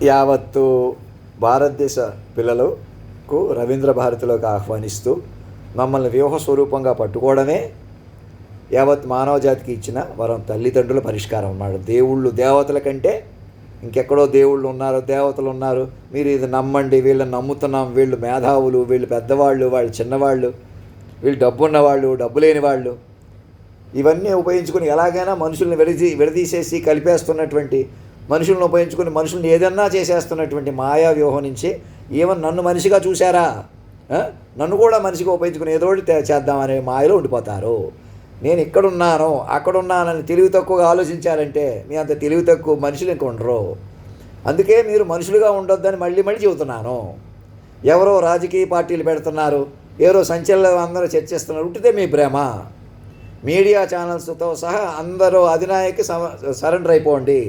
యావత్తు భారతదేశ పిల్లలకు రవీంద్ర భారతిలోకి ఆహ్వానిస్తూ మమ్మల్ని వ్యూహ స్వరూపంగా పట్టుకోవడమే యావత్ మానవ జాతికి ఇచ్చిన వరం. తల్లిదండ్రుల పరిష్కారం అన్నాడు. దేవుళ్ళు దేవతల కంటే ఇంకెక్కడో దేవుళ్ళు ఉన్నారు, దేవతలు ఉన్నారు, మీరు ఇది నమ్మండి, వీళ్ళని నమ్ముతున్నాం, వీళ్ళు మేధావులు, వీళ్ళు పెద్దవాళ్ళు, వాళ్ళు చిన్నవాళ్ళు, వీళ్ళు డబ్బున్నవాళ్ళు, డబ్బు లేని వాళ్ళు, ఇవన్నీ ఉపయోగించుకొని ఎలాగైనా మనుషుల్ని విడదీసేసి కలిపేస్తున్నటువంటి, మనుషులను ఉపయోగించుకొని మనుషుల్ని ఏదన్నా చేసేస్తున్నటువంటి మాయా వ్యూహం నుంచి ఏమన్నా నన్ను మనిషిగా చూశారా, నన్ను కూడా మనిషిగా ఉపయోగించుకుని ఏదో చేద్దామనే మాయలో ఉండిపోతారు. నేను ఇక్కడున్నాను అక్కడున్నానని తెలివి తక్కువగా ఆలోచించారంటే మీ అంత తెలివి తక్కువ మనుషులు ఇంక ఉండరు. అందుకే మీరు మనుషులుగా ఉండొద్దని మళ్ళీ చెబుతున్నాను. ఎవరో రాజకీయ పార్టీలు పెడుతున్నారు, ఎవరో సంచలనం అందరూ చర్చిస్తున్నారు, ఉంటే మీ ప్రేమ. మీడియా ఛానల్స్తో సహా అందరూ అధినాయకి సరెండర్ అయిపోండి,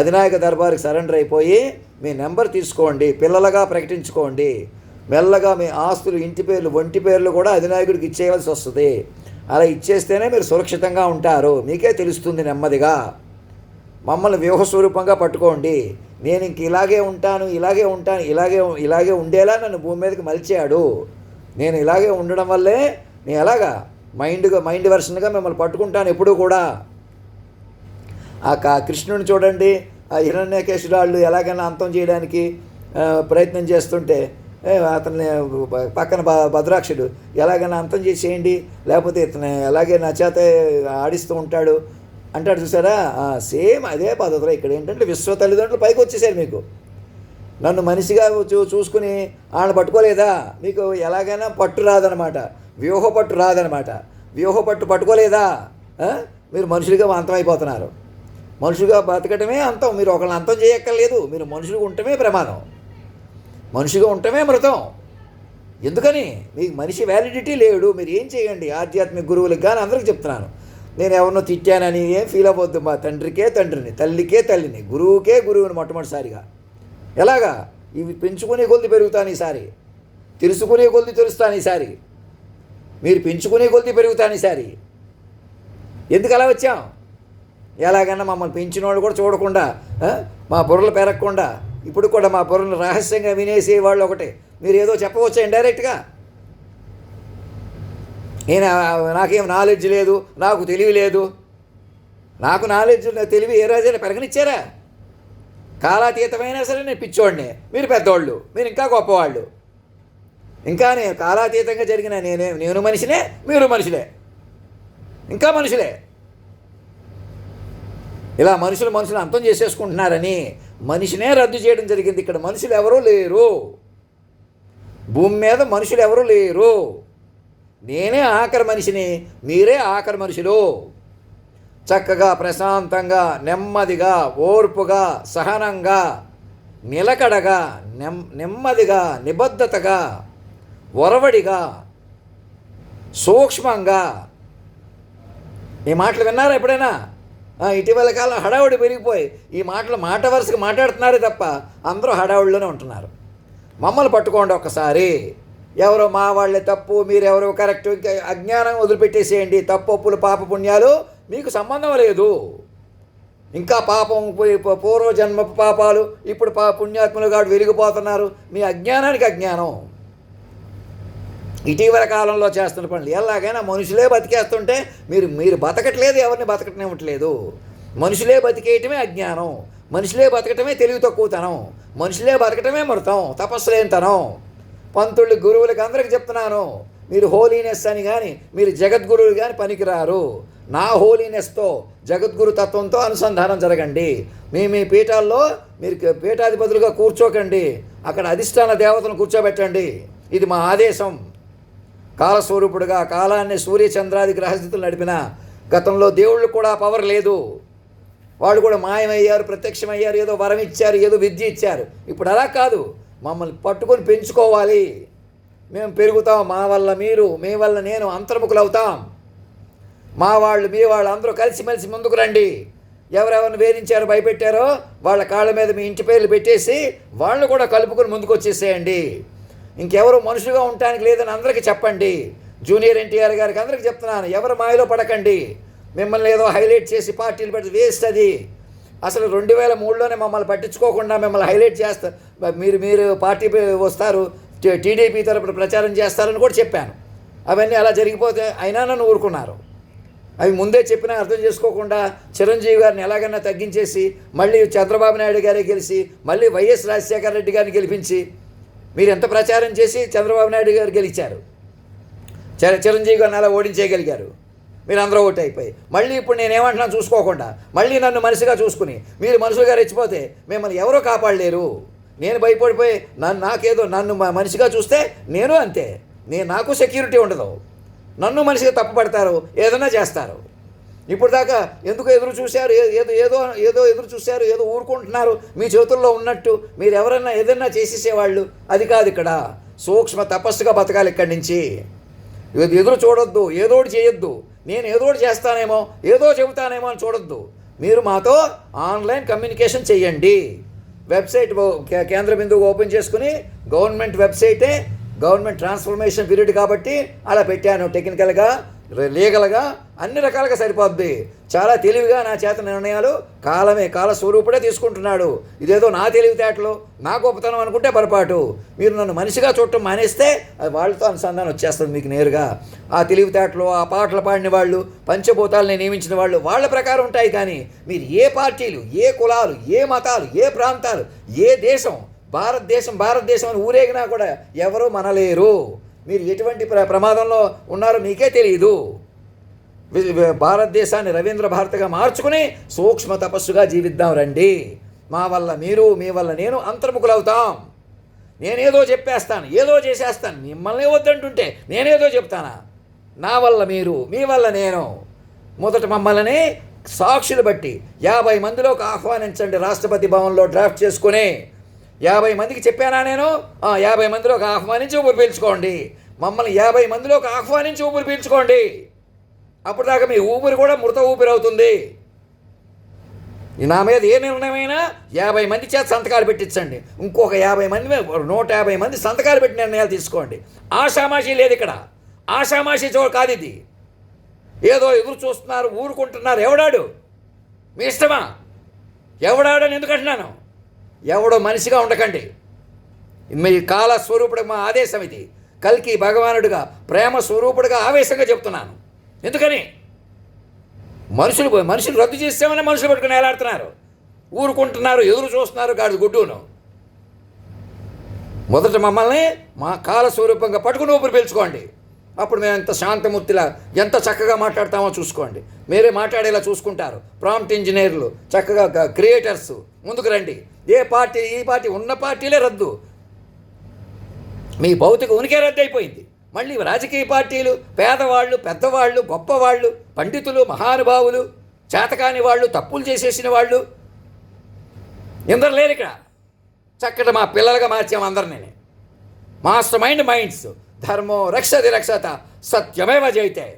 అధినాయక దర్బార్కి సరెండర్ అయిపోయి మీ నెంబర్ తీసుకోండి, పిల్లలుగా ప్రకటించుకోండి. మెల్లగా మీ ఆస్తులు, ఇంటి పేర్లు, ఒంటి పేర్లు కూడా అధినాయకుడికి ఇచ్చేయవలసి వస్తుంది. అలా ఇచ్చేస్తేనే మీరు సురక్షితంగా ఉంటారు. మీకే తెలుస్తుంది నెమ్మదిగా. మమ్మల్ని వ్యూహస్వరూపంగా పట్టుకోండి. నేను ఇంక ఇలాగే ఉంటాను, ఇలాగే ఉండేలా నన్ను భూమి మీదకి మలిచాడు. నేను ఇలాగే ఉండడం వల్లే నేను ఎలాగా మైండ్ వెర్షన్గా మిమ్మల్ని పట్టుకుంటాను ఎప్పుడూ కూడా. ఆ కృష్ణుని చూడండి, ఆ హిరణ్యకేశురాళ్ళు ఎలాగైనా అంతం చేయడానికి ప్రయత్నం చేస్తుంటే అతన్ని పక్కన భద్రాక్షుడు ఎలాగైనా అంతం చేసేయండి, లేకపోతే ఇతను ఎలాగే నా చేత ఆడిస్తూ ఉంటాడు అంటాడు చూసారా. సేమ్ అదే పద్ధతిలో ఇక్కడ ఏంటంటే విశ్వ తల్లిదండ్రులు పైకి వచ్చేసారు. మీకు నన్ను మనిషిగా చూసుకుని వాళ్ళని పట్టుకోలేదా, మీకు ఎలాగైనా పట్టు రాదనమాట, వ్యూహ పట్టు రాదనమాట. వ్యూహ పట్టుకోలేదా, మీరు మనుషులుగా అంతమైపోతున్నారు. మనుషులుగా బతకటమే అంతం. మీరు ఒకళ్ళని అంతం చేయక్కర్లేదు. మీరు మనుషులుగా ఉండటమే ప్రమాదం, మనిషిగా ఉండటమే మృతం. ఎందుకని మీకు మనిషి వ్యాలిడిటీ లేడు. మీరు ఏం చేయండి, ఆధ్యాత్మిక గురువులకు కానీ అందరికీ చెప్తున్నాను, నేను ఎవరినో తిట్టానని ఏం ఫీల్ అవ్వద్దు. మా తండ్రికే తండ్రిని, తల్లికే తల్లిని, గురువుకే గురువుని మొట్టమొదటిసారిగా. ఎలాగా ఇవి పెంచుకునే కొద్ది పెరుగుతాను ఈసారి, తెలుసుకునే కొద్ది తెలుస్తాను ఈసారి, మీరు పెంచుకునే కొద్ది పెరుగుతాను ఈసారి. ఎందుకు అలా వచ్చాం? ఎలాగన్నా మమ్మల్ని పెంచిన వాళ్ళు కూడా చూడకుండా, మా బుర్రలు పెరగకుండా, ఇప్పుడు కూడా మా బుర్రలు రహస్యంగా వినేసేవాళ్ళు ఒకటే. మీరు ఏదో చెప్పవచ్చా ఇండైరెక్ట్గా? నాకేం నాలెడ్జ్ లేదు, నాకు తెలివి లేదు. నాకు నాలెడ్జ్ తెలివి ఏ రోజైనా పెరగనిచ్చారా? కాలాతీతమైనా సరే నేను పిచ్చోడిని, మీరు పెద్దవాళ్ళు, మీరు ఇంకా గొప్పవాళ్ళు. ఇంకా నేను కాలాతీతంగా జరిగిన నేను మనిషినే, మీరు మనుషులే, ఇంకా మనుషులే. ఇలా మనుషులు అంతం చేసేసుకుంటున్నారని మనిషినే రద్దు చేయడం జరిగింది. ఇక్కడ మనుషులు ఎవరూ లేరు, భూమి మీద మనుషులు ఎవరూ లేరు. నేనే ఆఖరి మనిషిని, మీరే ఆఖరి మనుషులు. చక్కగా ప్రశాంతంగా నెమ్మదిగా ఓర్పుగా సహనంగా నిలకడగా నెమ్మదిగా నిబద్ధతగా ఒరవడిగా సూక్ష్మంగా. ఈ మాటలు విన్నారా ఎప్పుడైనా? ఇటీవల కాలం హడావుడి పెరిగిపోయి ఈ మాట వరుసగా మాట్లాడుతున్నారే తప్ప అందరూ హడావుడిలోనే ఉంటున్నారు. మమ్మల్ని పట్టుకోండి ఒక్కసారి. ఎవరో మా వాళ్ళే తప్పు, మీరెవరో కరెక్ట్. ఇంకా అజ్ఞానం వదిలిపెట్టేసేయండి. తప్పులు పాప పుణ్యాలు మీకు సంబంధం లేదు. ఇంకా పాపం పూర్వజన్మ పాపాలు ఇప్పుడు పుణ్యాత్ములుగా వెలిగిపోతున్నారు. మీ అజ్ఞానానికి అజ్ఞానం. ఇటీవల కాలంలో చేస్తున్న పనులు ఎలాగైనా మనుషులే బతికేస్తుంటే మీరు బతకట్లేదు, ఎవరిని బతకటనివ్వట్లేదు. మనుషులే బతికేయటమే అజ్ఞానం, మనుషులే బతకటమే తెలివి తక్కువతనం, మనుషులే బతకటమే మృతం, తపస్సులేనితనం. పంతుళ్ళు గురువులకి అందరికీ చెప్తున్నాను, మీరు హోలీనెస్ అని కానీ మీరు జగద్గురువులు కానీ పనికిరారు. నా హోలీనెస్తో జగద్గురు తత్వంతో అనుసంధానం జరగండి. మీ పీఠాల్లో మీరు పీఠాధిపతులుగా కూర్చోకండి, అక్కడ అధిష్టాన దేవతను కూర్చోబెట్టండి. ఇది మా ఆదేశం. కాలస్వరూపుడుగా కాలాన్ని సూర్యచంద్రాది గ్రహస్థితులు నడిపిన గతంలో దేవుళ్ళు కూడా పవర్ లేదు. వాళ్ళు కూడా మాయమయ్యారు, ప్రత్యక్షమయ్యారు, ఏదో వరం ఇచ్చారు, ఏదో విద్య ఇచ్చారు. ఇప్పుడు అలా కాదు, మమ్మల్ని పట్టుకొని పెంచుకోవాలి. మేము పెరుగుతాం, మా వల్ల మీరు, మీ వల్ల నేను అంతర్ముఖులు అవుతాం. మా వాళ్ళు మీ వాళ్ళు అందరూ కలిసిమెలిసి ముందుకు రండి. ఎవరెవరిని వేధించారో భయపెట్టారో వాళ్ళ కాళ్ళ మీద మీ ఇంటి పేర్లు పెట్టేసి వాళ్ళు కూడా కలుపుకొని ముందుకు వచ్చేసేయండి. ఇంకెవరు మనుషులుగా ఉండటానికి లేదని అందరికీ చెప్పండి. జూనియర్ ఎన్టీఆర్ గారికి అందరికీ చెప్తున్నాను, ఎవరు మాయలో పడకండి. మిమ్మల్ని ఏదో హైలైట్ చేసి పార్టీలు పెట్టి వేస్ట్. అది అసలు 2003లోనే మమ్మల్ని పట్టించుకోకుండా మిమ్మల్ని హైలైట్ చేస్తారు, మీరు పార్టీ వస్తారు, టీడీపీ తరపున ప్రచారం చేస్తారని కూడా చెప్పాను. అవన్నీ అలా జరిగిపోతే అయినా నన్ను ఊరుకున్నారు. అవి ముందే చెప్పినా అర్థం చేసుకోకుండా చిరంజీవి గారిని ఎలాగైనా తగ్గించేసి మళ్ళీ చంద్రబాబు నాయుడు గారే గెలిచి మళ్ళీ వైఎస్ రాజశేఖర రెడ్డి గారిని గెలిపించి మీరు ఎంత ప్రచారం చేసి చంద్రబాబు నాయుడు గారు గెలిచారు, చిరంజీవి గారిని అలా ఓడించేయగలిగారు. మీరు అందరూ ఓటు అయిపోయి మళ్ళీ ఇప్పుడు నేనేమంటున్నాను చూసుకోకుండా మళ్ళీ నన్ను మనిషిగా చూసుకుని మీరు మనుషులుగా రెచ్చిపోతే మిమ్మల్ని ఎవరో కాపాడలేరు. నేను భయపడిపోయి నన్ను మనిషిగా చూస్తే నేను అంతే, నాకు సెక్యూరిటీ ఉండదు. నన్ను మనిషిగా తప్పుపడతారు, ఏదైనా చేస్తారు. ఇప్పుడు దాకా ఎందుకు ఎదురు చూశారు, ఏదో ఎదురు చూశారు, ఏదో ఊరుకుంటున్నారు మీ చేతుల్లో ఉన్నట్టు. మీరు ఎవరన్నా ఏదన్నా చేసేసేవాళ్ళు, అది కాదు. ఇక్కడ సూక్ష్మ తపస్సుగా బతకాలి. ఇక్కడి నుంచి ఎదురు చూడొద్దు, ఏదోటి చేయొద్దు. నేను ఏదోటి చేస్తానేమో, ఏదో చెబుతానేమో అని చూడొద్దు. మీరు మాతో ఆన్లైన్ కమ్యూనికేషన్ చెయ్యండి. వెబ్సైట్ కేంద్ర బిందువు ఓపెన్ చేసుకుని గవర్నమెంట్ వెబ్సైటే, గవర్నమెంట్ ట్రాన్స్ఫర్మేషన్ పీరియడ్ కాబట్టి అలా పెట్టాను. టెక్నికల్గా లీగల్గా అన్ని రకాలుగా సరిపోద్ది. చాలా తెలివిగా నా చేత నిర్ణయాలు కాలస్వరూపుడే తీసుకుంటున్నాడు. ఇదేదో నా తెలివితేటలు, నా గొప్పతనం అనుకుంటే పొరపాటు. మీరు నన్ను మనిషిగా చూడటం మానేస్తే అది వాళ్ళతో అనుసంధానం వచ్చేస్తుంది మీకు నేరుగా. ఆ తెలివితేటలు, ఆ పాటలు పాడిన వాళ్ళు, పంచభూతాలని నియమించిన వాళ్ళు వాళ్ళ ప్రకారం ఉంటాయి. కానీ మీరు ఏ పార్టీలు, ఏ కులాలు, ఏ మతాలు, ఏ ప్రాంతాలు, ఏ దేశం, భారతదేశం అని ఊరేగినా కూడా ఎవరూ మనలేరు. మీరు ఎటువంటి ప్రమాదంలో ఉన్నారో మీకే తెలియదు. భారతదేశాన్ని రవీంద్ర భారతిగా మార్చుకుని సూక్ష్మ తపస్సుగా జీవిద్దాం రండి. మా వల్ల మీరు, మీ వల్ల నేను అంతర్ముఖులవుతాం. నేనేదో చెప్పేస్తాను, ఏదో చేసేస్తాను. మిమ్మల్ని వద్దంటుంటే నేనేదో చెప్తానా? నా వల్ల మీరు, మీ వల్ల నేను. మొదట మమ్మల్ని సాక్షులు బట్టి 50 మందిలోకి ఆహ్వానించండి. రాష్ట్రపతి భవన్లో డ్రాఫ్ట్ చేసుకుని 50 మందికి చెప్పానా నేను? 50 మందిలోకి ఆహ్వానించి ఊపిరి పీల్చుకోండి. మమ్మల్ని 50 మందిలోకి ఆహ్వానించి ఊపిరి పీల్చుకోండి. అప్పుడు దాకా మీ ఊపిరి కూడా మృత ఊపిరి అవుతుంది. నా మీద ఏ నిర్ణయమైనా 50 మంది చేత సంతకాలు పెట్టించండి. ఇంకొక 50 మంది, 150 మంది సంతకాలు పెట్టి నిర్ణయాలు తీసుకోండి. ఆషామాషి లేదు ఇక్కడ. ఆషామాషి కాదు ఇది. ఏదో ఎదురు చూస్తున్నారు, ఊరుకుంటున్నారు. ఎవడాడు? మీ ఇష్టమా? ఎవడాడని ఎందుకంటున్నాను? ఎవడో మనిషిగా ఉండకండి. మీ కాలస్వరూపుడు మా ఆదేశం ఇది. కల్కి భగవానుడిగా, ప్రేమ స్వరూపుడుగా ఆవేశంగా చెప్తున్నాను. ఎందుకని? మనుషులు రద్దు చేసామని మనుషులు పట్టుకుని వేలాడుతున్నారు, ఊరుకుంటున్నారు, ఎదురు చూస్తున్నారు. గాడి గుడ్డును. మొదట మమ్మల్ని మా కాలస్వరూపంగా పట్టుకుని ఊపిరి పీల్చుకోండి. అప్పుడు మేము ఎంత శాంతమూర్తిలా, ఎంత చక్కగా మాట్లాడతామో చూసుకోండి. మీరే మాట్లాడేలా చూసుకుంటారు. ప్రాంప్ట్ ఇంజనీర్లు, చక్కగా క్రియేటర్స్ ముందుకు రండి. ఏ పార్టీ, ఈ పార్టీ, ఉన్న పార్టీలే రద్దు. మీ భౌతిక ఉనికి రద్దు అయిపోయింది. మళ్ళీ రాజకీయ పార్టీలు, పేదవాళ్ళు, పెద్దవాళ్ళు, గొప్పవాళ్ళు, పండితులు, మహానుభావులు, చేతకాని వాళ్ళు, తప్పులు చేసేసిన వాళ్ళు ఎందరు లేరు ఇక్కడ. చక్కటి మా పిల్లలుగా మార్చాము అందరినీ. Master minds. ధర్మో రక్షతి రక్షత, సత్యమేవ జయతే.